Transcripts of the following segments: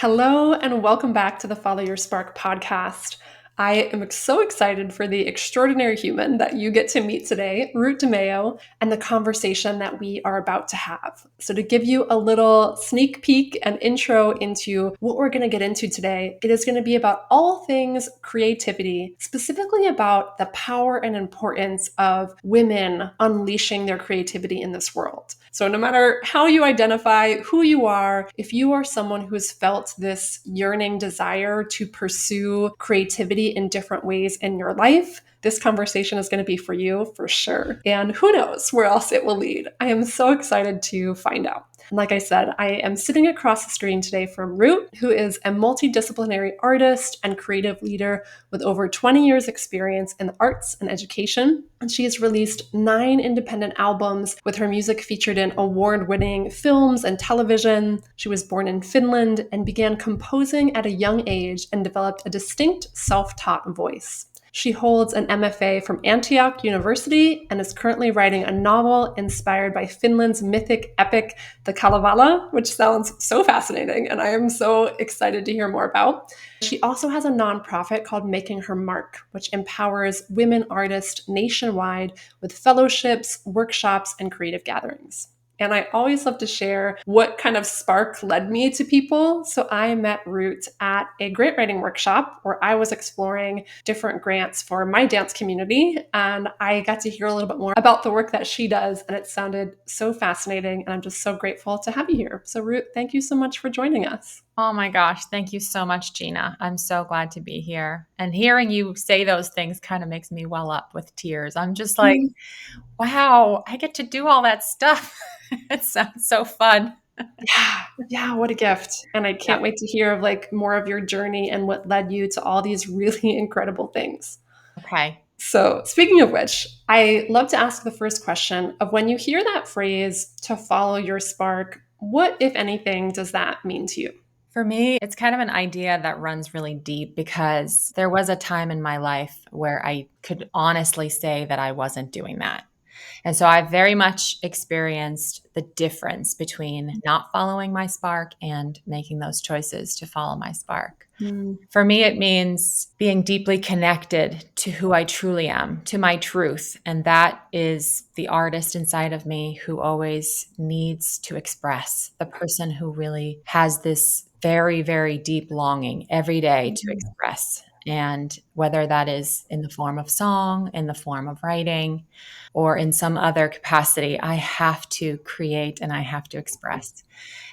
Hello, and welcome back to the Follow Your Spark podcast. I am so excited for the extraordinary human that you get to meet today, Ruut DeMeo, and the conversation that we are about to have. So, to give you a little sneak peek and intro into what we're going to get into today, it is going to be about all things creativity, specifically about the power and importance of women unleashing their creativity in this world. So, no matter how you identify, who you are, if you are someone who has felt this yearning desire to pursue creativity in different ways in your life, this conversation is going to be for you for sure. And who knows where else it will lead. I am so excited to find out. And like I said, I am sitting across the screen today from Ruut, who is a multidisciplinary artist and creative leader with over 20 years experience in the arts and education. And she has released 9 independent albums with her music featured in award-winning films and television. She was born in Finland and began composing at a young age and developed a distinct self-taught voice. She holds an MFA from Antioch University and is currently writing a novel inspired by Finland's mythic epic, The Kalevala, which sounds so fascinating, and I am so excited to hear more about. She also has a nonprofit called Making Her Mark, which empowers women artists nationwide with fellowships, workshops, and creative gatherings. And I always love to share what kind of spark led me to people. So I met Ruut at a grant writing workshop where I was exploring different grants for my dance community. And I got to hear a little bit more about the work that she does. And it sounded so fascinating. And I'm just so grateful to have you here. So Ruut, thank you so much for joining us. Oh my gosh. Thank you so much, Gina. I'm so glad to be here. And hearing you say those things kind of makes me well up with tears. I'm just like, wow, I get to do all that stuff. It sounds so fun. Yeah, what a gift. And I Yeah. can't wait to hear of more of your journey and what led you to all these really incredible things. Okay. So, speaking of which, I love to ask the first question of when you hear that phrase to follow your spark, what, if anything, does that mean to you? For me, it's kind of an idea that runs really deep because there was a time in my life where I could honestly say that I wasn't doing that. And so I've very much experienced the difference between not following my spark and making those choices to follow my spark. Mm, For me, it means being deeply connected to who I truly am, to my truth. And that is the artist inside of me who always needs to express, the person who really has this very, very deep longing every day to express. And whether that is in the form of song, in the form of writing, or in some other capacity, I have to create and I have to express.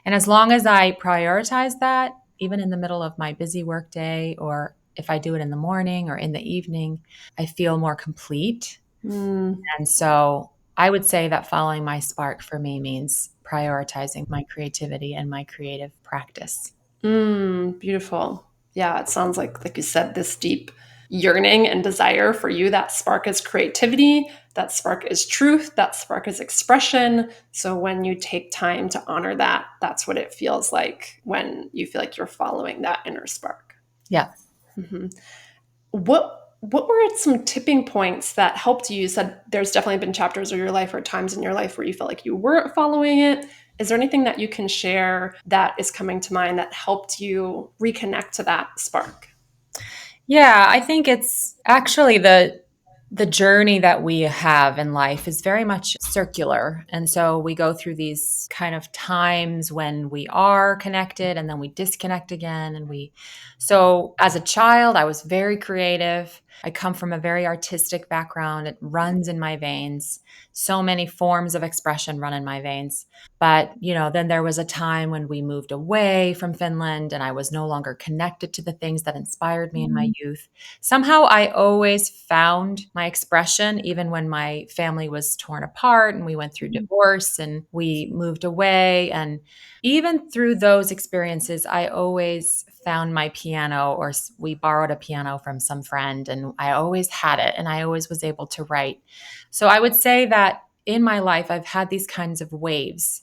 And as long as I prioritize that, even in the middle of my busy workday, or if I do it in the morning or in the evening, I feel more complete. mm, And so I would say that following my spark for me means prioritizing my creativity and my creative practice. beautiful. Yeah, it sounds like you said, this deep yearning and desire for you. That spark is creativity, that spark is truth, that spark is expression. So when you take time to honor that, that's what it feels like when you feel like you're following that inner spark. Yeah. Mhm. What were some tipping points that helped you? You said there's definitely been chapters of your life or times in your life where you felt like you weren't following it. Is there anything that you can share that is coming to mind that helped you reconnect to that spark? Yeah, I think it's actually the journey that we have in life is very much circular. And so we go through these kind of times when we are connected and then we disconnect again. So as a child, I was very creative. I come from a very artistic background. It runs in my veins. So many forms of expression run in my veins. But, then there was a time when we moved away from Finland and I was no longer connected to the things that inspired me in my youth. Somehow I always found my expression, even when my family was torn apart and we went through divorce and we moved away. And even through those experiences, I always found my piano, or we borrowed a piano from some friend, and I always had it and I always was able to write. So I would say that in my life, I've had these kinds of waves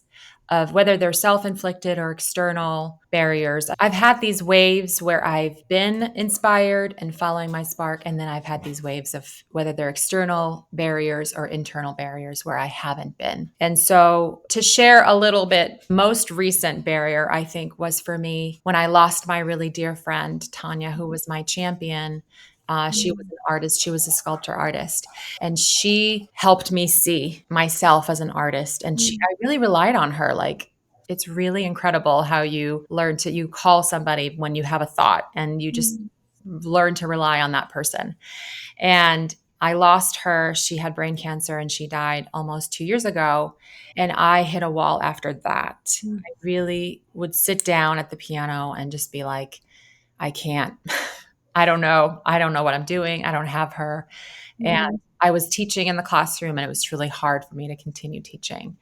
of whether they're self-inflicted or external barriers. I've had these waves where I've been inspired and following my spark, and then I've had these waves of whether they're external barriers or internal barriers where I haven't been. And so to share a little bit, most recent barrier I think was for me when I lost my really dear friend Tanya, who was my champion. She was an artist. She was a sculptor artist. And she helped me see myself as an artist. And I really relied on her. Like, it's really incredible how you you call somebody when you have a thought and you just learn to rely on that person. And I lost her. She had brain cancer and she died almost 2 years ago. And I hit a wall after that. I really would sit down at the piano and just be like, I can't. I don't know. I don't know what I'm doing. I don't have her. And I was teaching in the classroom and it was really hard for me to continue teaching.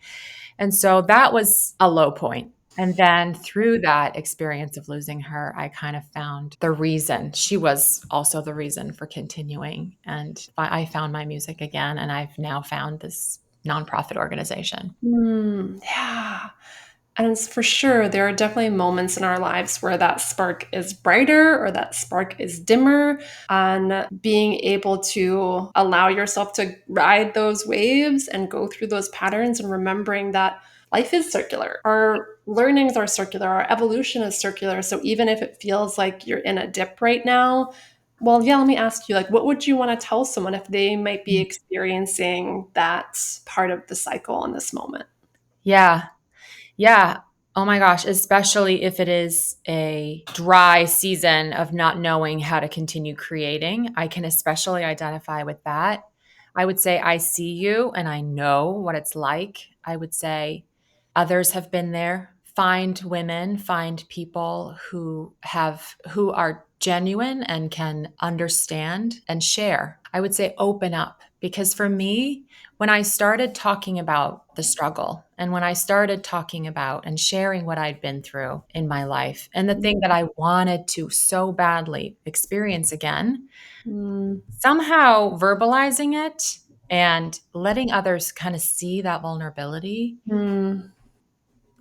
And so that was a low point. And then through that experience of losing her, I kind of found the reason. She was also the reason for continuing. And I found my music again. And I've now found this nonprofit organization. Yeah. And it's for sure, there are definitely moments in our lives where that spark is brighter or that spark is dimmer. And being able to allow yourself to ride those waves and go through those patterns and remembering that life is circular. Our learnings are circular. Our evolution is circular. So even if it feels like you're in a dip right now, well, yeah, let me ask you, like, what would you want to tell someone if they might be experiencing that part of the cycle in this moment? Yeah. Yeah. Oh my gosh, especially if it is a dry season of not knowing how to continue creating. I can especially identify with that. I would say I see you and I know what it's like. I would say others have been there. Find women, find people who are genuine and can understand and share. I would say open up because for me, when I started talking about the struggle and when I started talking about and sharing what I'd been through in my life and the thing that I wanted to so badly experience again, Mm, somehow verbalizing it and letting others kind of see that vulnerability mm,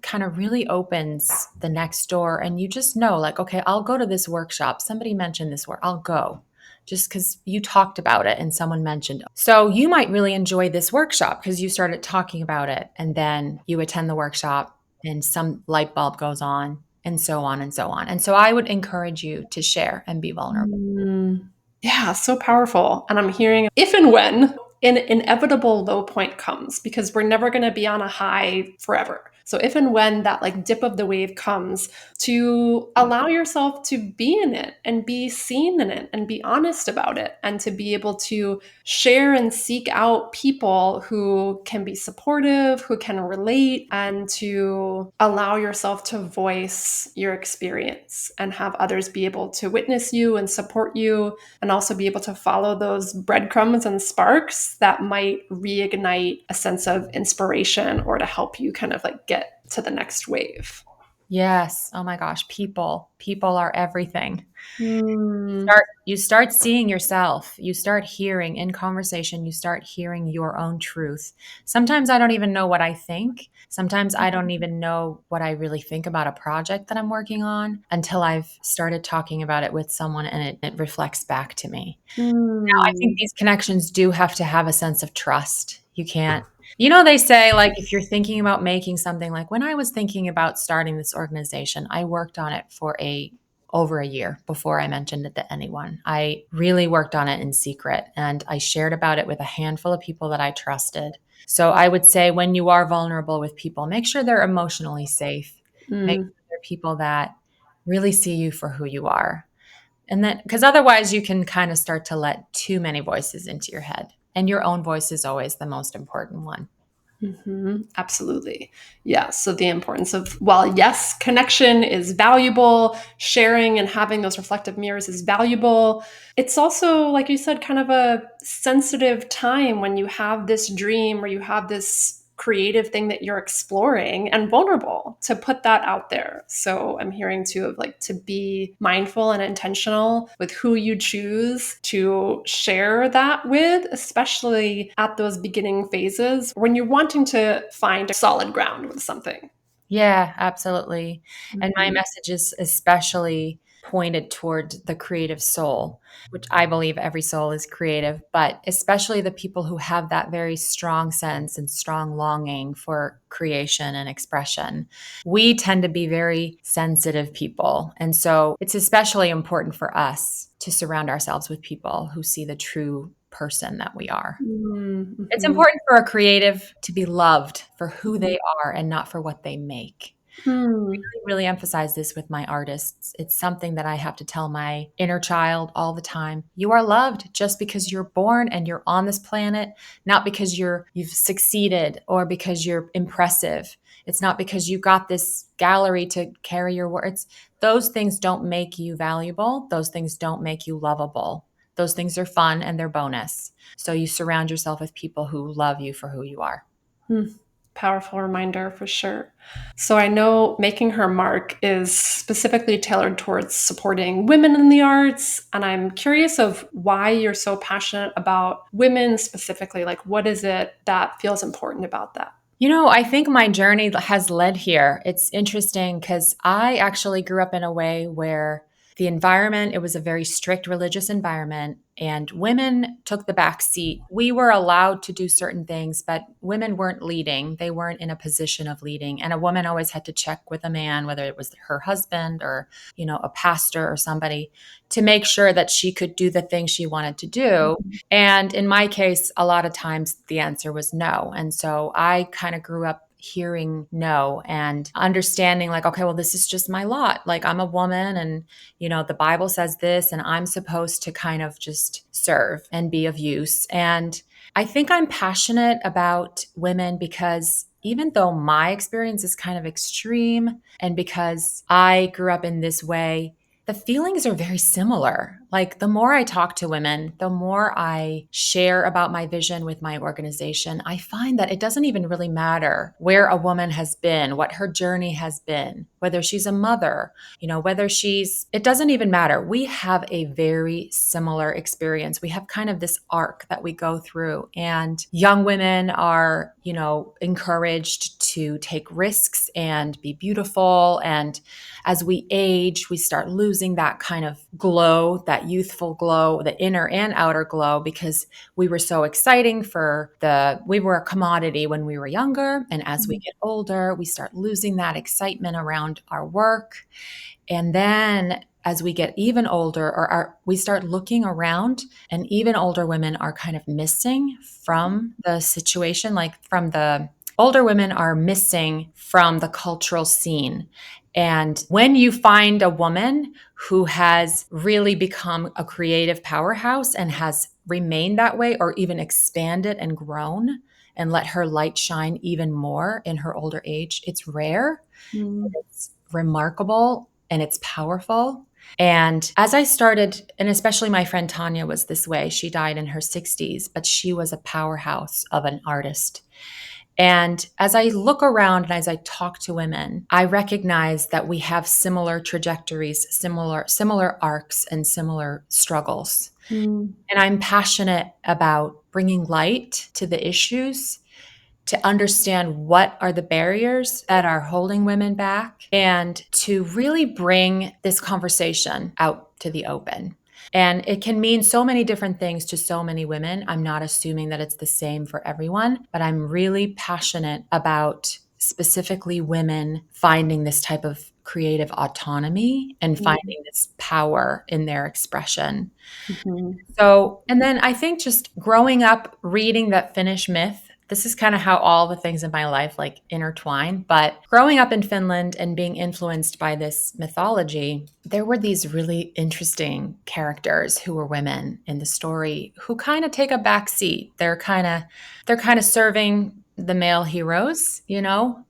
kind of really opens the next door. And you just know, like, okay, I'll go to this workshop. Somebody mentioned this work, I'll go just because you talked about it and someone mentioned. So you might really enjoy this workshop because you started talking about it and then you attend the workshop and some light bulb goes on and so on and so on. And so I would encourage you to share and be vulnerable. mm. Yeah, so powerful. And I'm hearing if and when an inevitable low point comes, because we're never going to be on a high forever. So if and when that like dip of the wave comes, to allow yourself to be in it and be seen in it and be honest about it and to be able to share and seek out people who can be supportive, who can relate, and to allow yourself to voice your experience and have others be able to witness you and support you and also be able to follow those breadcrumbs and sparks that might reignite a sense of inspiration or to help you kind of like get to the next wave. Yes. Oh my gosh, people are everything. Mm, You start seeing yourself. You start hearing in conversation, you start hearing your own truth. Sometimes I don't even know what I think. Sometimes I don't even know what I really think about a project that I'm working on until I've started talking about it with someone and it reflects back to me. I think mm, these connections do have to have a sense of trust. You can't, you know, they say, like, if you're thinking about making something, like when I was thinking about starting this organization, I worked on it for over a year before I mentioned it to anyone. I really worked on it in secret and I shared about it with a handful of people that I trusted. So I would say when you are vulnerable with people, make sure they're emotionally safe. Make mm, sure they're people that really see you for who you are. And then, because otherwise you can kind of start to let too many voices into your head. And your own voice is always the most important one. absolutely. Yeah. So the importance of, while yes, connection is valuable, sharing and having those reflective mirrors is valuable. It's also, like you said, kind of a sensitive time when you have this dream or you have this creative thing that you're exploring and vulnerable to put that out there. So I'm hearing too of like to be mindful and intentional with who you choose to share that with, especially at those beginning phases when you're wanting to find solid ground with something. Yeah, absolutely. And my Mhm. message is especially pointed toward the creative soul, which I believe every soul is creative, but especially the people who have that very strong sense and strong longing for creation and expression. We tend to be very sensitive people. And so it's especially important for us to surround ourselves with people who see the true person that we are. Mm, It's mhm, important for a creative to be loved for who mhm. they are and not for what they make. Mm, Really emphasize this with my artists. It's something that I have to tell my inner child all the time. You are loved just because you're born and you're on this planet, not because you've succeeded or because you're impressive. It's not because you got this gallery to carry your words. Those things don't make you valuable. Those things don't make you lovable. Those things are fun and they're bonus. So you surround yourself with people who love you for who you are. mm. Powerful reminder for sure. So I know Making Her Mark is specifically tailored towards supporting women in the arts, and I'm curious of why you're so passionate about women specifically. Like, what is it that feels important about that? I think my journey has led here. It's interesting because I actually grew up in a way where the environment, it was a very strict religious environment, and women took the back seat. We were allowed to do certain things, but women weren't leading. They weren't in a position of leading. And a woman always had to check with a man, whether it was her husband or, a pastor or somebody, to make sure that she could do the thing she wanted to do. And in my case, a lot of times the answer was no. And so I kind of grew up hearing no and understanding like, okay, well, this is just my lot. Like I'm a woman and, the Bible says this and I'm supposed to kind of just serve and be of use. And I think I'm passionate about women because even though my experience is kind of extreme and because I grew up in this way, the feelings are very similar. Like the more I talk to women, the more I share about my vision with my organization, I find that it doesn't even really matter where a woman has been, what her journey has been, whether she's a mother, it doesn't even matter. We have a very similar experience. We have kind of this arc that we go through, and young women are, encouraged to take risks and be beautiful. And as we age, we start losing that kind of glow, that youthful glow, the inner and outer glow, because we were so exciting we were a commodity when we were younger. And as we Mhm. get older, we start losing that excitement around our work. And then as we get even older, we start looking around, and even older women are kind of missing from the situation, like from the older women are missing from the cultural scene. And when you find a woman who has really become a creative powerhouse and has remained that way or even expanded and grown and let her light shine even more in her older age, it's rare, Mm, it's remarkable, and it's powerful. And as I started, and especially my friend Tanya was this way, she died in her 60s, but she was a powerhouse of an artist. And as I look around and as I talk to women, I recognize that we have similar trajectories, similar arcs and similar struggles. mm, And I'm passionate about bringing light to the issues, to understand what are the barriers that are holding women back, and to really bring this conversation out to the open. And it can mean so many different things to so many women. I'm not assuming that it's the same for everyone, but I'm really passionate about specifically women finding this type of creative autonomy and mm, finding this power in their expression. mhm. So, and then I think just growing up reading that Finnish myth, this is kind of how all the things in my life like intertwine. But growing up in Finland and being influenced by this mythology, there were these really interesting characters who were women in the story who kind of take a back seat. They're kind of serving the male heroes,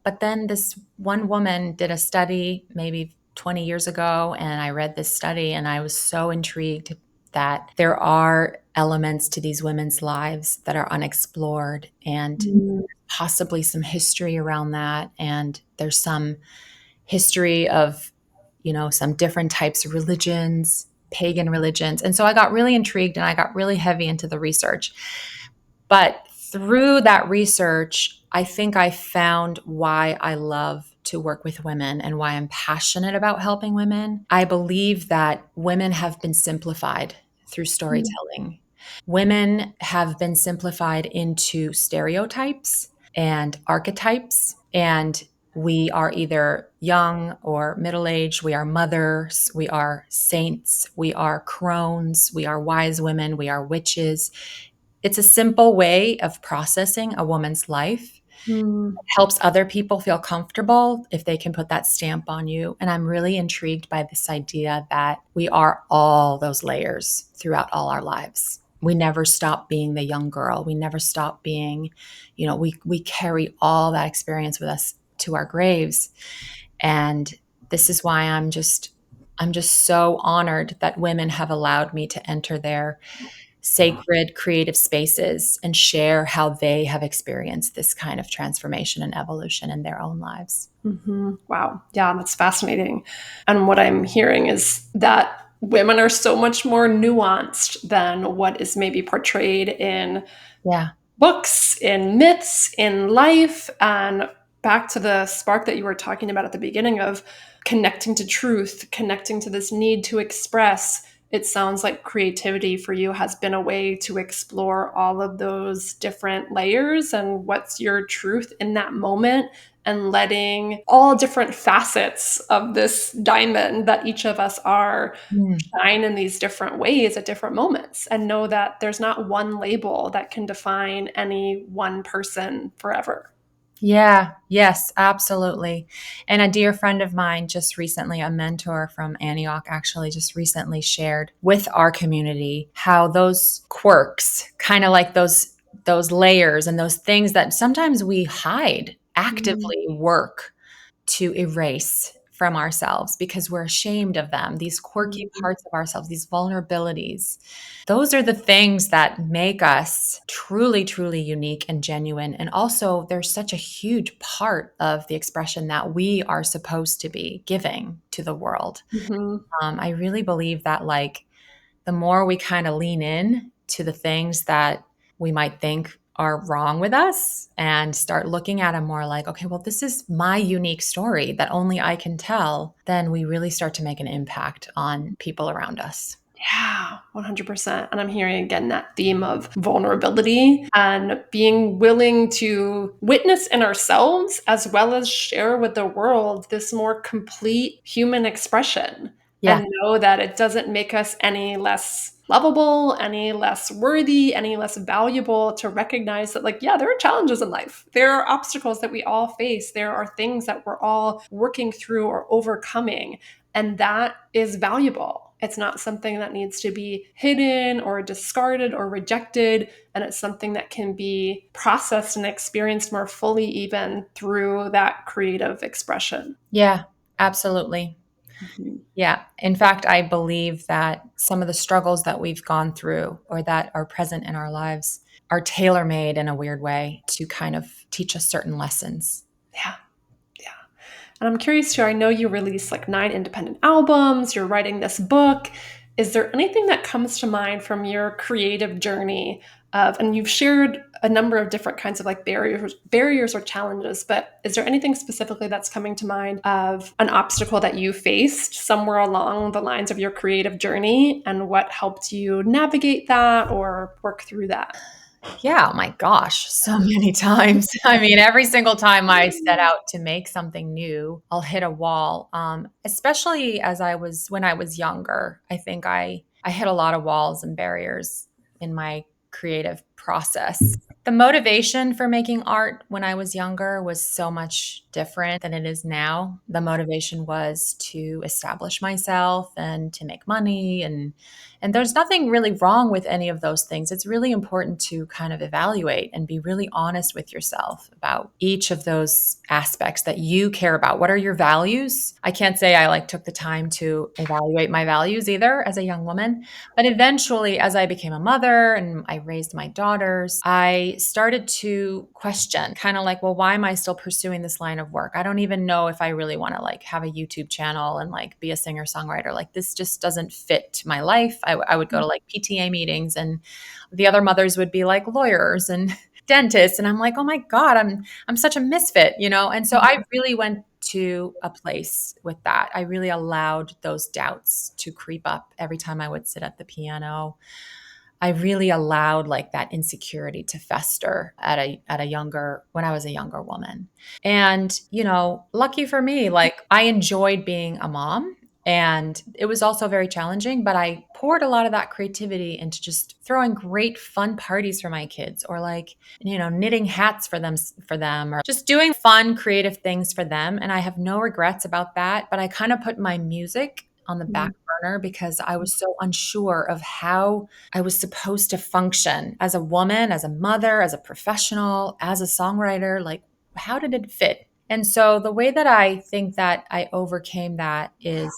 But then this one woman did a study maybe 20 years ago, and I read this study and I was so intrigued that there are elements to these women's lives that are unexplored, and Mm, possibly some history around that. And there's some history of, some different types of religions, pagan religions. And so I got really intrigued and I got really heavy into the research. But through that research, I think I found why I love to work with women and why I'm passionate about helping women. I believe that women have been simplified through storytelling. Women have been simplified into stereotypes and archetypes, and we are either young or middle aged. We are mothers. We are saints. We are crones. We are wise women. We are witches. It's a simple way of processing a woman's life. Mm-hmm. It helps other people feel comfortable if they can put that stamp on you. And I'm really intrigued by this idea that we are all those layers throughout all our lives. We never stop being the young girl. We never stop being, we carry all that experience with us to our graves. And this is why I'm just so honored that women have allowed me to enter their sacred creative spaces and share how they have experienced this kind of transformation and evolution in their own lives. Wow. Yeah, that's fascinating. And what I'm hearing is that women are so much more nuanced than what is maybe portrayed in Yeah. books, in myths, in life. And back to the spark that you were talking about at the beginning of connecting to truth, connecting to this need to express. It sounds like creativity for you has been a way to explore all of those different layers and what's your truth in that moment, and letting all different facets of this diamond that each of us are Mm. shine in these different ways at different moments, and know that there's not one label that can define any one person forever. Yeah, yes, absolutely. And a dear friend of mine just recently, a mentor from Antioch, actually just recently shared with our community how those quirks, kind of like those layers and those things that sometimes we hide, Mm, actively work to erase from ourselves because we're ashamed of them, these quirky mm, parts of ourselves, these vulnerabilities. Those are the things that make us truly, truly unique and genuine. And also, there's such a huge part of the expression that we are supposed to be giving to the world. mhm. I really believe that, like, the more we kind of lean in to the things that we might think are wrong with us and start looking at them more like, okay, well, this is my unique story that only I can tell, then we really start to make an impact on people around us. Yeah, 100%. And I'm hearing again that theme of vulnerability and being willing to witness in ourselves as well as share with the world this more complete human expression, Yeah. and know that it doesn't make us any less lovable, any less worthy, any less valuable, to recognize that, like, yeah, there are challenges in life. There are obstacles that we all face. There are things that we're all working through or overcoming. And that is valuable. It's not something that needs to be hidden or discarded or rejected. And it's something that can be processed and experienced more fully, even through that creative expression. Yeah, absolutely. Mhm. Yeah. In fact, I believe that some of the struggles that we've gone through or that are present in our lives are tailor made in a weird way to kind of teach us certain lessons. Yeah. Yeah. And I'm curious too, I know you released like 9 independent albums, you're writing this book. Is there anything that comes to mind from your creative journey of, and you've shared a number of different kinds of like barriers or challenges, but is there anything specifically that's coming to mind of an obstacle that you faced somewhere along the lines of your creative journey, and what helped you navigate that or work through that? Yeah, oh my gosh, so many times. I mean, every single time I set out to make something new, I'll hit a wall. Especially when I was younger. I think I hit a lot of walls and barriers in my creative process. The motivation for making art when I was younger was so much different than it is now. The motivation was to establish myself and to make money, and there's nothing really wrong with any of those things. It's really important to kind of evaluate and be really honest with yourself about each of those aspects that you care about. What are your values? I can't say I like took the time to evaluate my values either as a young woman, but eventually as I became a mother and I raised my daughters, I started to question kind of like, well, why am I still pursuing this line of work? I don't even know if I really want to like have a YouTube channel and like be a singer-songwriter. Like this just doesn't fit my life. I would go to like PTA meetings and the other mothers would be like lawyers and dentists. And I'm like, oh my God, I'm such a misfit, you know? And so I really went to a place with that. I really allowed those doubts to creep up every time I would sit at the piano. I really allowed like that insecurity to fester at a younger when I was a younger woman. And, lucky for me, like I enjoyed being a mom, and it was also very challenging, but I poured a lot of that creativity into just throwing great fun parties for my kids, or like, knitting hats for them, or just doing fun creative things for them, and I have no regrets about that, but I kind of put my music on the back burner because I was so unsure of how I was supposed to function as a woman, as a mother, as a professional, as a songwriter. Like, how did it fit? And so the way that I think that I overcame that is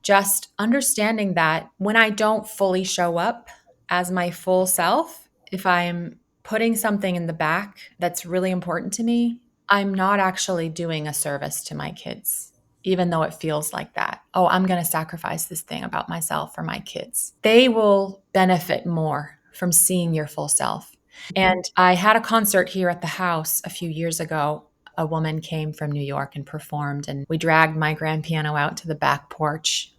just understanding that when I don't fully show up as my full self, if I'm putting something in the back that's really important to me, I'm not actually doing a service to my kids, even though it feels like that. Oh, I'm going to sacrifice this thing about myself for my kids. They will benefit more from seeing your full self. And I had a concert here at the house a few years ago. A woman came from New York and performed, and we dragged my grand piano out to the back porch.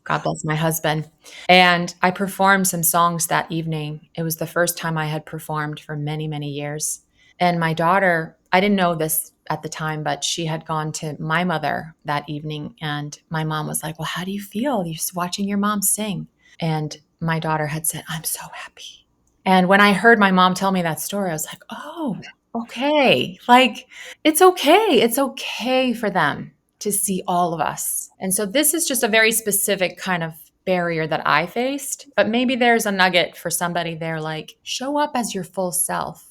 God bless my husband. And I performed some songs that evening. It was the first time I had performed for many, many years. And my daughter, I didn't know this at the time, but she had gone to my mother that evening. And my mom was like, "Well, how do you feel? You're just watching your mom sing." And my daughter had said, "I'm so happy." And when I heard my mom tell me that story, I was like, oh, okay. Like, it's okay. It's okay for them to see all of us. And so this is just a very specific kind of barrier that I faced. But maybe there's a nugget for somebody there, like, show up as your full self.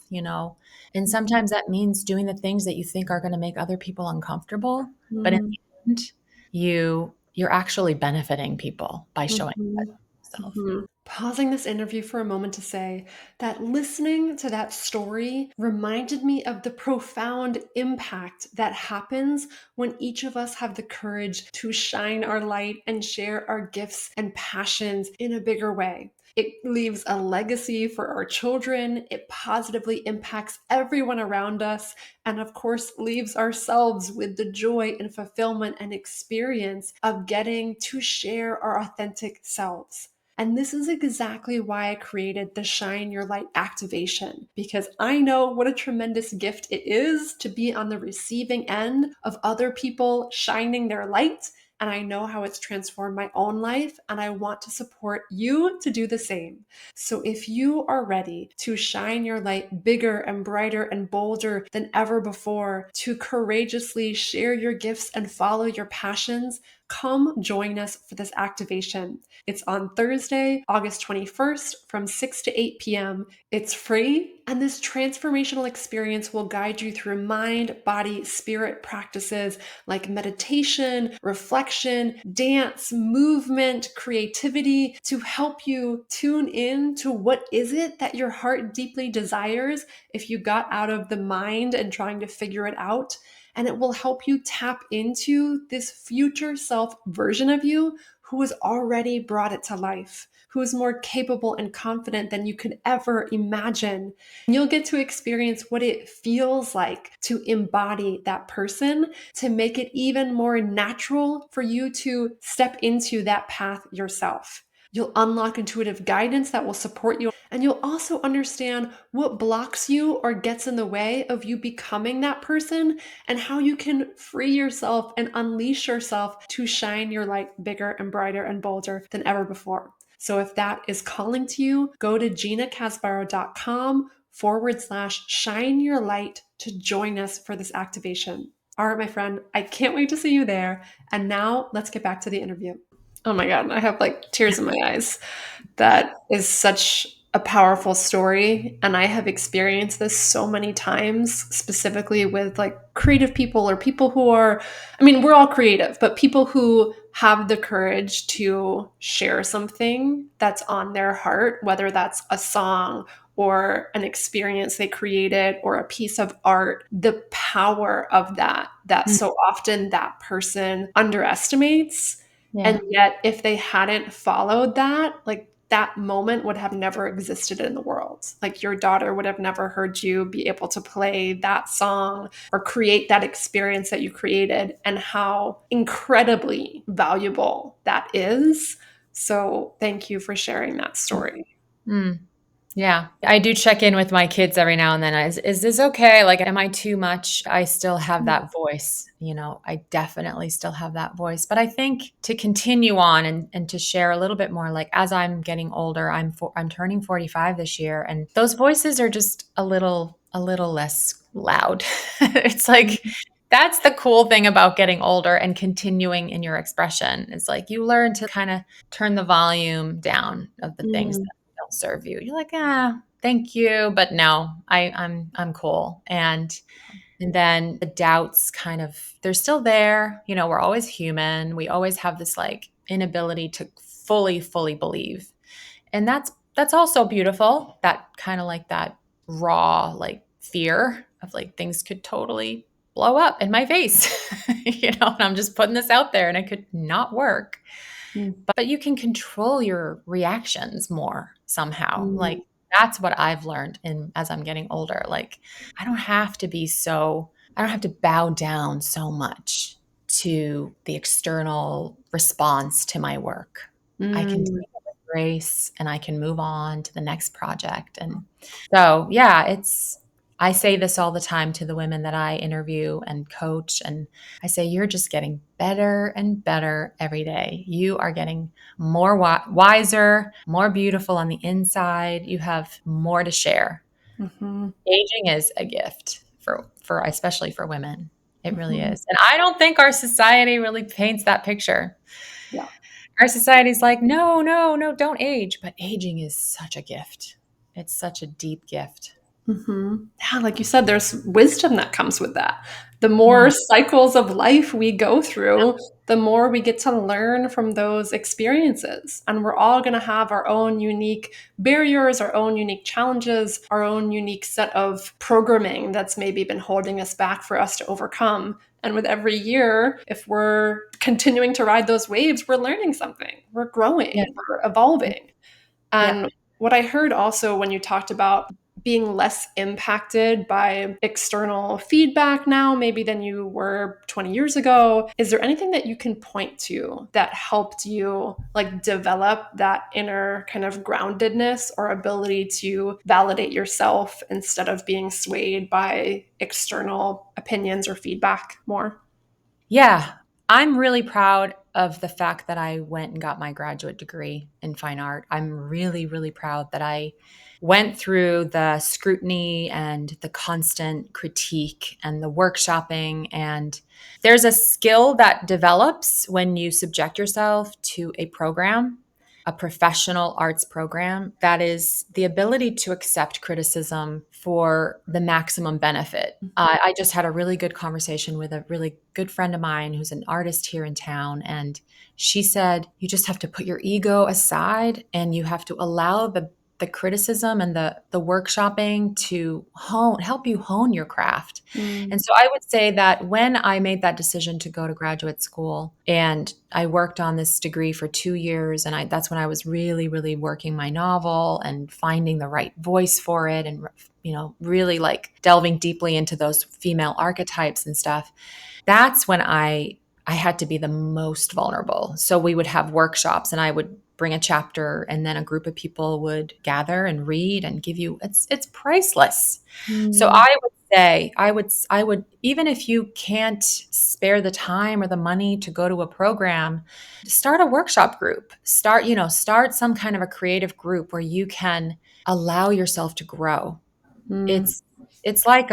And sometimes that means doing the things that you think are going to make other people uncomfortable. But in Mhm. the end, you're actually benefiting people by showing up Mhm. as yourself. Mhm. Pausing this interview for a moment to say that listening to that story reminded me of the profound impact that happens when each of us have the courage to shine our light and share our gifts and passions in a bigger way. It leaves a legacy for our children. It positively impacts everyone around us. And of course, leaves ourselves with the joy and fulfillment and experience of getting to share our authentic selves. And this is exactly why I created the Shine Your Light activation, because I know what a tremendous gift it is to be on the receiving end of other people shining their light. And I know how it's transformed my own life, and I want to support you to do the same. So if you are ready to shine your light bigger and brighter and bolder than ever before, to courageously share your gifts and follow your passions, come join us for this activation. It's on Thursday, August 21st from 6 to 8 p.m. It's free, and this transformational experience will guide you through mind, body, spirit practices like meditation, reflection, dance, movement, creativity to help you tune in to what is it that your heart deeply desires if you got out of the mind and trying to figure it out. And it will help you tap into this future self version of you who has already brought it to life, who is more capable and confident than you could ever imagine. And you'll get to experience what it feels like to embody that person, to make it even more natural for you to step into that path yourself. You'll unlock intuitive guidance that will support you, and you'll also understand what blocks you or gets in the way of you becoming that person, and how you can free yourself and unleash yourself to shine your light bigger and brighter and bolder than ever before. So if that is calling to you, go to ginacasbaro.com/shine your light to join us for this activation. All right, my friend, I can't wait to see you there. And now let's get back to the interview. Oh my God, I have like tears in my eyes. That is such a powerful story. And I have experienced this so many times, specifically with like creative people or people who are, I mean, we're all creative, but people who have the courage to share something that's on their heart, whether that's a song or an experience they created or a piece of art, the power of that Mm. so often that person underestimates. Yeah. And yet, if they hadn't followed that, like that moment would have never existed in the world. world. Like your daughter would have never heard you be able to play that song or create that experience that you created, and how incredibly valuable that is. So thank you for sharing that story. Mm. Yeah. I do check in with my kids every now and then. Is this okay? Like, am I too much? I still have that voice. I definitely still have that voice. But I think to continue on and to share a little bit more, like as I'm getting older, I'm turning 45 this year, and those voices are just a little less loud. It's like that's the cool thing about getting older and continuing in your expression. It's like you learn to kind of turn the volume down of the things Mm, don't serve you. You're like, thank you, but no, I'm cool. And then the doubts kind of they're still there. We're always human. We always have this like inability to fully believe. And that's also beautiful. That kind of like that raw like fear of like things could totally blow up in my face. And I'm just putting this out there and it could not work, mm, but you can control your reactions more somehow. mm, Like that's what I've learned in as I'm getting older. Like I don't have to bow down so much to the external response to my work. I can take mm, it with grace and I can move on to the next project. And so, yeah, I say this all the time to the women that I interview and coach. And I say, you're just getting better and better every day. You are getting more wiser, more beautiful on the inside. You have more to share. mhm, Aging is a gift for especially for women. It really mhm. is. And I don't think our society really paints that picture. Yeah. Our society's like, no, no, no, don't age. But aging is such a gift. It's such a deep gift. Yeah, like you said, there's wisdom that comes with that. The more Mm, cycles of life we go through, the more we get to learn from those experiences. And we're all going to have our own unique barriers, our own unique challenges, our own unique set of programming that's maybe been holding us back for us to overcome. And with every year, if we're continuing to ride those waves, we're learning something, we're yeah. growing, we're evolving. Yeah. And what I heard also when you talked about being less impacted by external feedback now, maybe than you were 20 years ago, is there anything that you can point to that helped you like develop that inner kind of groundedness or ability to validate yourself instead of being swayed by external opinions or feedback more? Yeah, I'm really proud of the fact that I went and got my graduate degree in fine art. I'm really, really proud that I went through the scrutiny and the constant critique and the workshopping. And there's a skill that develops when you subject yourself to a program, a professional arts program, that is the ability to accept criticism for the maximum benefit. I just had a really good conversation with a really good friend of mine who's an artist here in town. And she said, you just have to put your ego aside and you have to allow the criticism and the workshopping to help you hone your craft. Mm, And so I would say that when I made that decision to go to graduate school and I worked on this degree for 2 years, and that's when I was really, really working my novel and finding the right voice for it and really like delving deeply into those female archetypes and stuff. That's when I had to be the most vulnerable. So we would have workshops and I would bring a chapter and then a group of people would gather and read and give you it's priceless. So mm, I would say I would even if you can't spare the time or the money to go to a program, start a workshop group. Start some kind of a creative group where you can allow yourself to grow. mm, It's like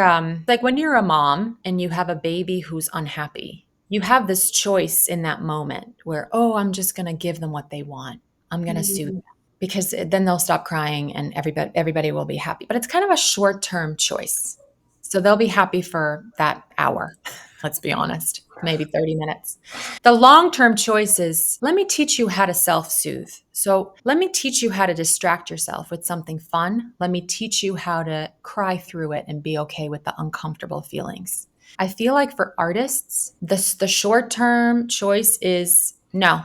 when you're a mom and you have a baby who's unhappy. You have this choice in that moment where, oh, I'm just going to give them what they want. I'm going to soothe them mm, because then they'll stop crying and everybody will be happy. But it's kind of a short-term choice. So they'll be happy for that hour. Let's be honest, maybe 30 minutes. The long term choice is let me teach you how to self soothe. So let me teach you how to distract yourself with something fun. Let me teach you how to cry through it and be okay with the uncomfortable feelings. I feel like for artists, the short term choice is no,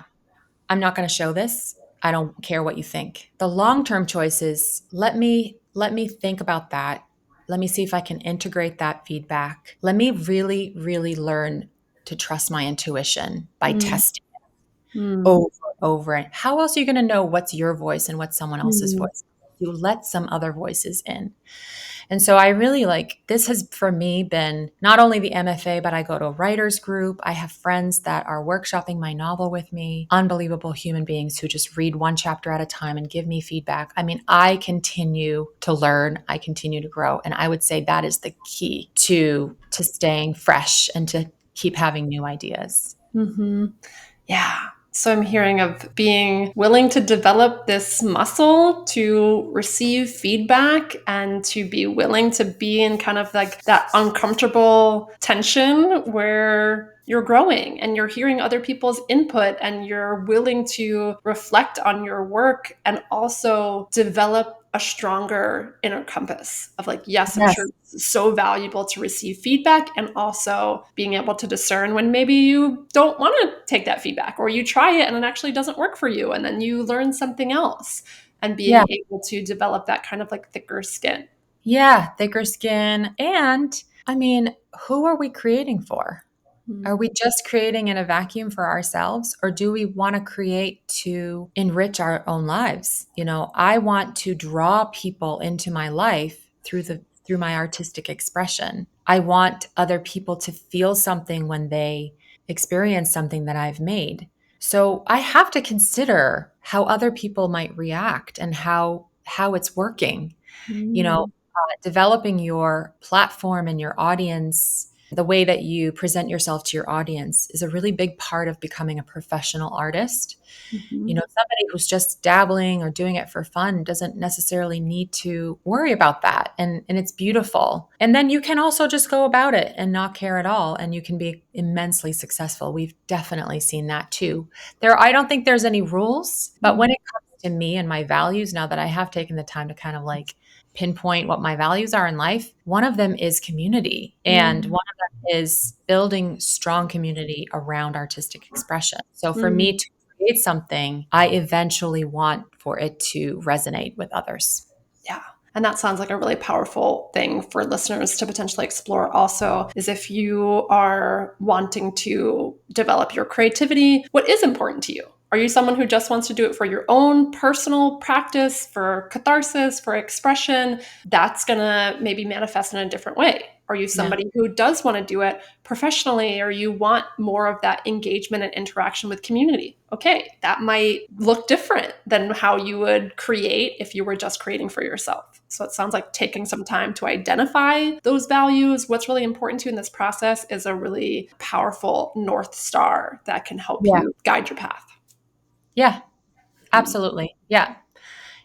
I'm not going to show this. I don't care what you think. The long term choice is let me let me think about that. Let me see if I can integrate that feedback. Let me really, really learn to trust my intuition by Mm, testing mm, over and over. And how else are you going to know what's your voice and what's someone else's mm, voice? You let some other voices in. And so I really like this has for me been not only the MFA, but I go to a writer's group. I have friends that are workshopping my novel with me, unbelievable human beings who just read one chapter at a time and give me feedback. I mean, I continue to learn, I continue to grow. And I would say that is the key to staying fresh and to keep having new ideas. hmm. Yeah. So I'm hearing of being willing to develop this muscle to receive feedback and to be willing to be in kind of like that uncomfortable tension where you're growing and you're hearing other people's input and you're willing to reflect on your work and also develop a stronger inner compass of like, yes, I'm sure Yes. it's so valuable to receive feedback and also being able to discern when maybe you don't want to take that feedback or you try it and it actually doesn't work for you and then you learn something else and Yeah. being able to develop that kind of like thicker skin. Yeah. Thicker skin. And I mean, who are we creating for? Are we just creating in a vacuum for ourselves, or do we want to create to enrich our own lives? You know, I want to draw people into my life through my artistic expression. I want other people to feel something when they experience something that I've made. So I have to consider how other people might react and how it's working. You know, Mm, developing your platform and your audience, the way that you present yourself to your audience is a really big part of becoming a professional artist. You mhm, know, somebody who's just dabbling or doing it for fun doesn't necessarily need to worry about that. And it's beautiful. And then you can also just go about it and not care at all. And you can be immensely successful. We've definitely seen that too. I don't think there's any rules, but when mhm, it comes to me and my values, now that I have taken the time to kind of like pinpoint what my values are in life, one of them is community. And mm, one of them is building strong community around artistic expression. So for mm. me to create something, I eventually want for it to resonate with others. Yeah. And that sounds like a really powerful thing for listeners to potentially explore also is if you are wanting to develop your creativity, what is important to you? Are you someone who just wants to do it for your own personal practice, for catharsis, for expression? That's going to maybe manifest in a different way. Are you Yeah. somebody who does want to do it professionally or you want more of that engagement and interaction with community? Okay, that might look different than how you would create if you were just creating for yourself. So it sounds like taking some time to identify those values, what's really important to you in this process is a really powerful North Star that can help Yeah. you guide your path. Yeah. Mm, Absolutely. Yeah.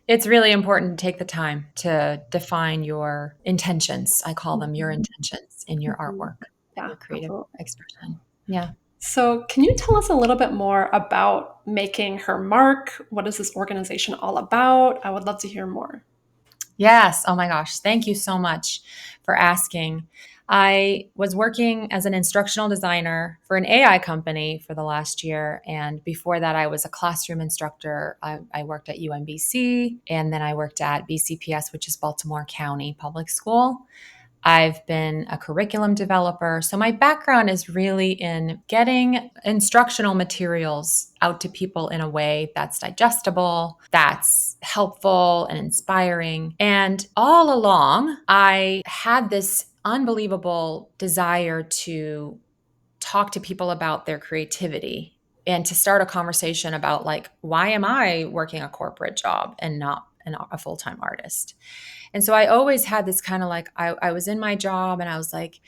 It's really important to take the time to define your intentions. I call them your mhm, intentions in your mhm. artwork, Yeah, your creative absolutely. expression. Yeah. So, can you tell us a little bit more about making her mark? What is this organization all about? I would love to hear more. Yes. Oh my gosh. Thank you so much for asking. I was working as an instructional designer for an AI company for the last year. And before that, I was a classroom instructor. I worked at UMBC and then I worked at BCPS, which is Baltimore County Public School. I've been a curriculum developer. So my background is really in getting instructional materials out to people in a way that's digestible, that's helpful and inspiring. And all along, I had this unbelievable desire to talk to people about their creativity and to start a conversation about like, why am I working a corporate job and not a full-time artist? And so I always had this kind of like, I was in my job and I was like,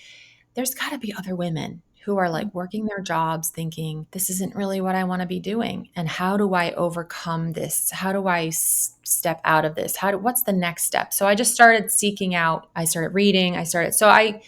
there's got to be other women who are like working their jobs thinking, this isn't really what I want to be doing. And how do I overcome this? How do I step out of this? What's the next step? So I just started seeking out, I started reading, so I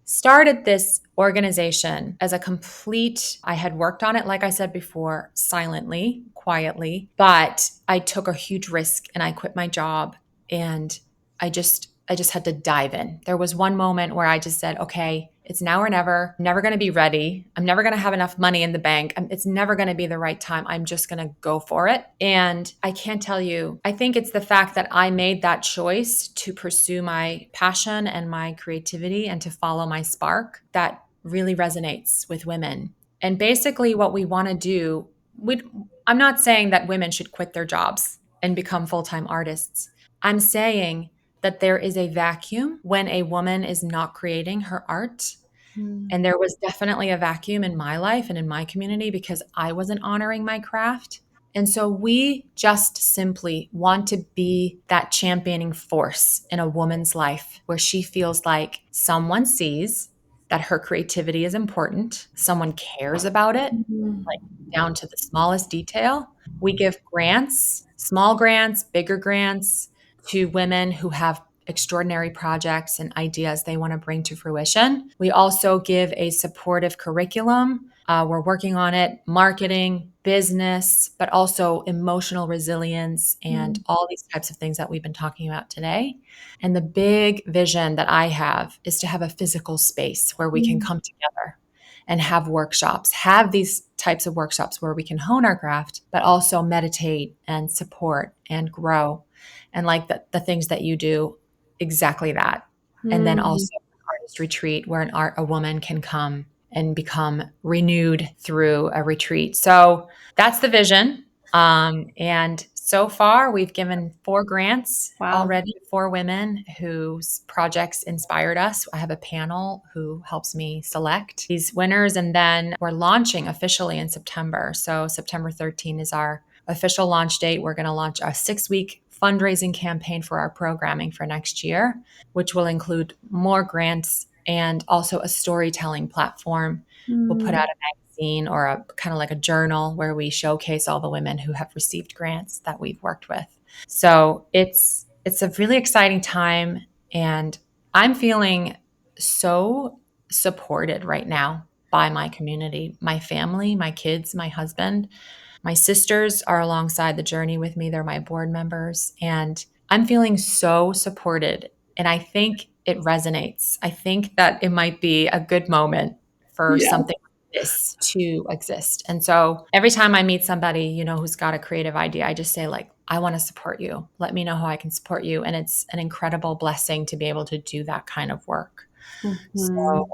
started this organization as a complete, I had worked on it, like I said before, silently, quietly, but I took a huge risk and I quit my job and I just had to dive in. There was one moment where I just said, okay, It's now or never. I'm never going to be ready. I'm never going to have enough money in the bank. It's never going to be the right time. I'm just going to go for it. And I can't tell you, I think it's the fact that I made that choice to pursue my passion and my creativity and to follow my spark that really resonates with women. And basically, what we want to do, I'm not saying that women should quit their jobs and become full time artists. I'm saying that there is a vacuum when a woman is not creating her art. Mm. And there was definitely a vacuum in my life and in my community because I wasn't honoring my craft. And so we just simply want to be that championing force in a woman's life where she feels like someone sees that her creativity is important, someone cares about it, Mm. like down to the smallest detail. We give grants, small grants, bigger grants to women who have extraordinary projects and ideas they want to bring to fruition. We also give a supportive curriculum. We're working on it, marketing, business, but also emotional resilience and Mm. all these types of things that we've been talking about today. And the big vision that I have is to have a physical space where we can Mm. come together and have workshops, have these types of workshops where we can hone our craft, but also meditate and support and grow. And like the things that you do, exactly that. And then Mm. also an artist retreat where a woman can come and become renewed through a retreat. So that's the vision. And so far, we've given 4 grants Wow. already, 4 women whose projects inspired us. I have a panel who helps me select these winners, and then we're launching officially in September. So September 13 is our official launch date. We're going to launch a 6-week fundraising campaign for our programming for next year, which will include more grants and also a storytelling platform. We'll put out Mm. a magazine or a kind of like a journal where we showcase all the women who have received grants that we've worked with. So it's a really exciting time, and I'm feeling so supported right now by my community, my family, my kids, my husband. My sisters are alongside the journey with me. They're my board members, and I'm feeling so supported. And I think it resonates. I think that it might be a good moment for Yeah. something like this to exist. And so every time I meet somebody, who's got a creative idea, I just say like, I want to support you. Let me know how I can support you. And it's an incredible blessing to be able to do that kind of work. So Mhm.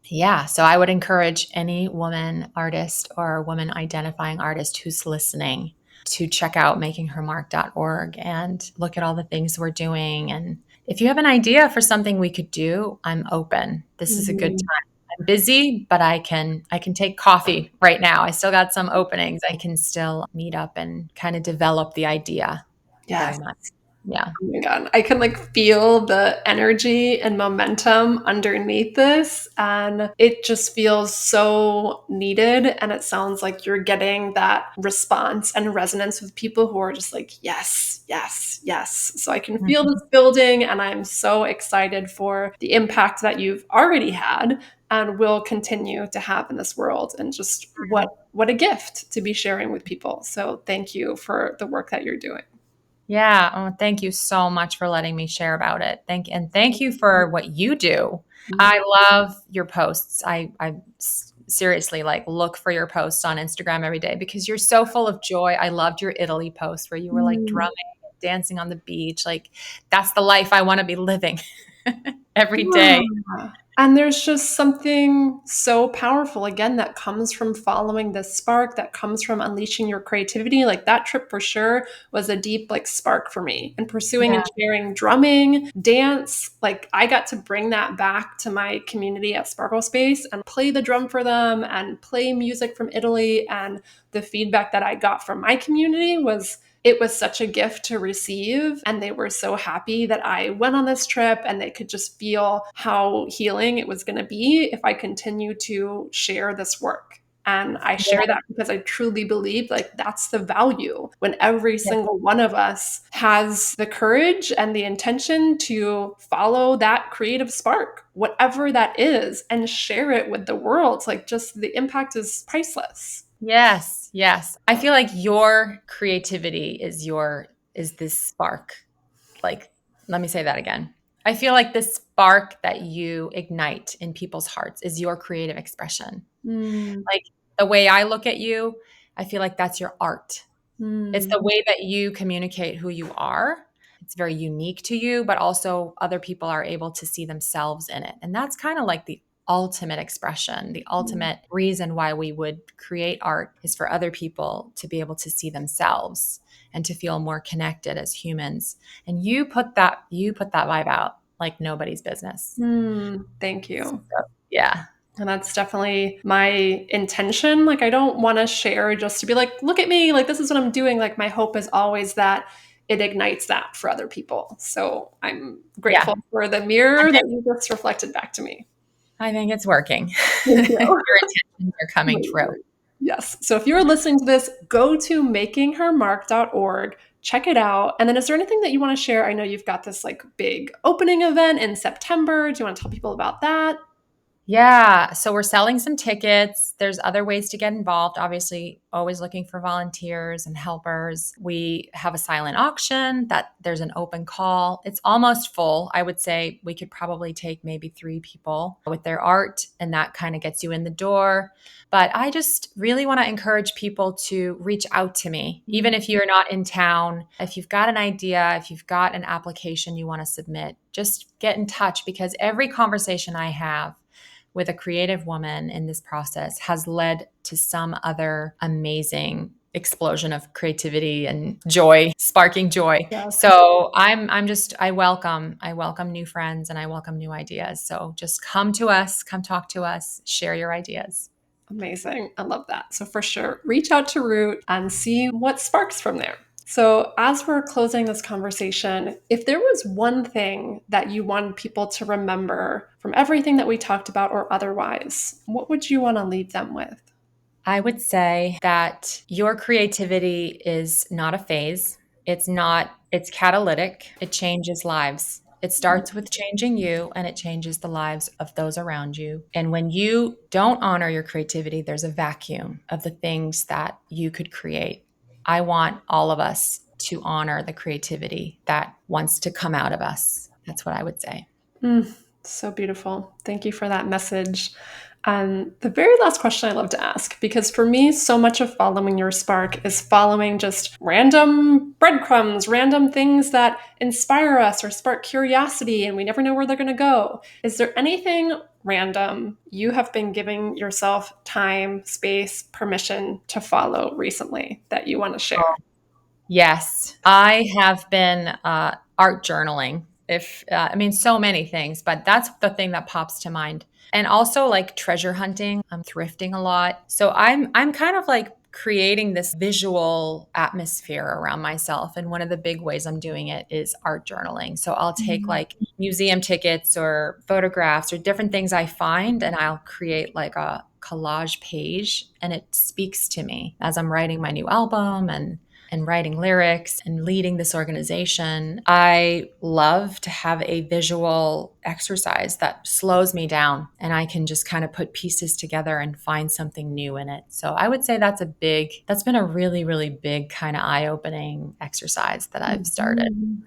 yeah, so I would encourage any woman artist or woman identifying artist who's listening to check out makinghermark.org and look at all the things we're doing. And if you have an idea for something we could do, I'm open. This is a good Mhm. time. I'm busy, but I can take coffee right now. I still got some openings. I can still meet up and kind of develop the idea very Yes. much. Yeah. Oh my God. I can like feel the energy and momentum underneath this. And it just feels so needed. And it sounds like you're getting that response and resonance with people who are just like, yes, yes, yes. So I can feel Mhm. this building. And I'm so excited for the impact that you've already had and will continue to have in this world. And just what a gift to be sharing with people. So thank you for the work that you're doing. Yeah. Oh, thank you so much for letting me share about it. Thank you for what you do. I love your posts. Seriously like look for your posts on Instagram every day because you're so full of joy. I loved your Italy post where you were like Mm. drumming, dancing on the beach. Like that's the life I want to be living every day. Yeah. And there's just something so powerful, again, that comes from following this spark, that comes from unleashing your creativity. Like that trip for sure was a deep, like, spark for me. And pursuing and Yeah. sharing drumming, dance, like I got to bring that back to my community at Sparkle Space and play the drum for them and play music from Italy. And the feedback that I got from my community was it was such a gift to receive. And they were so happy that I went on this trip and they could just feel how healing it was going to be if I continue to share this work. And I share that because I truly believe like that's the value when every Yeah. single one of us has the courage and the intention to follow that creative spark, whatever that is, and share it with the world. It's like just the impact is priceless. Yes, yes. I feel like your creativity is this spark. Like, let me say that again. I feel like the spark that you ignite in people's hearts is your creative expression. Mm, Like the way I look at you, I feel like that's your art. It's mm, the way that you communicate who you are. It's very unique to you, but also other people are able to see themselves in it. And that's kind of like the ultimate expression. The mm, ultimate reason why we would create art is for other people to be able to see themselves and to feel more connected as humans. And you put that vibe out like nobody's business. thank So, you. yeah. And that's definitely my intention. Like, I don't want to share just to be like, look at me, like, this is what I'm doing. Like, my hope is always that it ignites that for other people. So I'm Yeah. grateful for the I mirror think that you just reflected back to me. I think it's working. Thank Your you. intentions are coming true. Amazing. Yes. So if you're listening to this, go to makinghermark.org, check it out. And then is there anything that you want to share? I know you've got this like big opening event in September. Do you want to tell people about that? Yeah, so we're selling some tickets. There's other ways to get involved. Obviously, always looking for volunteers and helpers. We have a silent auction that there's an open call. It's almost full. I would say we could probably take maybe 3 people with their art, and that kind of gets you in the door. But I just really want to encourage people to reach out to me, even if you're not in town. If you've got an idea, if you've got an application you want to submit, just get in touch because every conversation I have with a creative woman in this process has led to some other amazing explosion of creativity and joy, sparking joy. Yes. So I welcome new friends and I welcome new ideas. So just come to us, come talk to us, share your ideas. Amazing. I love that. So, for sure, reach out to Root and see what sparks from there. So, as we're closing this conversation, if there was one thing that you wanted people to remember from everything that we talked about or otherwise, what would you want to leave them with? I would say that your creativity is not a phase. It's catalytic. It changes lives. It starts with changing you and it changes the lives of those around you. And when you don't honor your creativity, there's a vacuum of the things that you could create. I want all of us to honor the creativity that wants to come out of us. That's what I would say. Mm, so beautiful. Thank you for that message. The very last question I love to ask, because for me, so much of following your spark is following just random breadcrumbs, random things that inspire us or spark curiosity, and we never know where they're going to go. Is there anything random you have been giving yourself time, space, permission to follow recently that you want to share? Yes, I have been art journaling. If I mean, so many things, but that's the thing that pops to mind. And also like treasure hunting. I'm thrifting a lot, so I'm kind of like creating this visual atmosphere around myself. And one of the big ways I'm doing it is art journaling. So I'll take like museum tickets or photographs or different things I find, and I'll create like a collage page, and it speaks to me as I'm writing my new album and writing lyrics and leading this organization. I love to have a visual exercise that slows me down and I can just kind of put pieces together and find something new in it. So I would say that's been a really, really big kind of eye opening exercise that I've started. Mhm.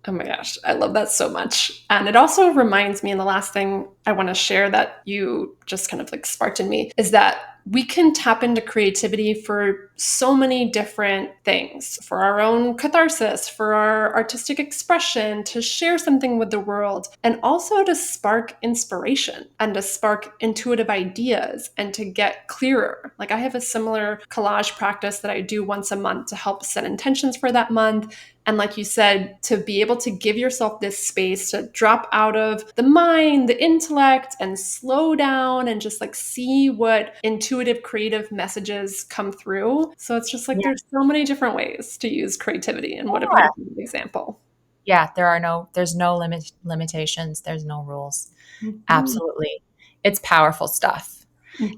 Oh my gosh, I love that so much. And it also reminds me, and the last thing I want to share that you just kind of like sparked in me is that we can tap into creativity for so many different things for our own catharsis, for our artistic expression, to share something with the world, and also to spark inspiration and to spark intuitive ideas and to get clearer. Like, I have a similar collage practice that I do once a month to help set intentions for that month. And like you said, to be able to give yourself this space to drop out of the mind, the intellect, and slow down and just like see what intuitive, creative messages come through. So it's just like Yeah. there's so many different ways to use creativity. And what a Yeah. beautiful example. Yeah, there's no limitations, there's no rules. Mhm. Absolutely. It's powerful stuff.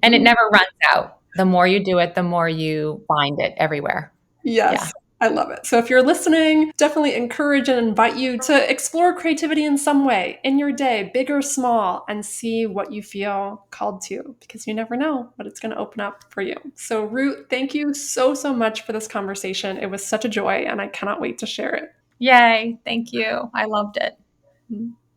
And it Mhm. never runs out. The more you do it, the more you find it everywhere. Yeah. Yes, I love it. So if you're listening, definitely encourage and invite you to explore creativity in some way in your day, big or small, and see what you feel called to, because you never know what it's going to open up for you. So, Ruth, thank you so, so much for this conversation. It was such a joy, and I cannot wait to share it. Yay. Thank you. I loved it. Mhm.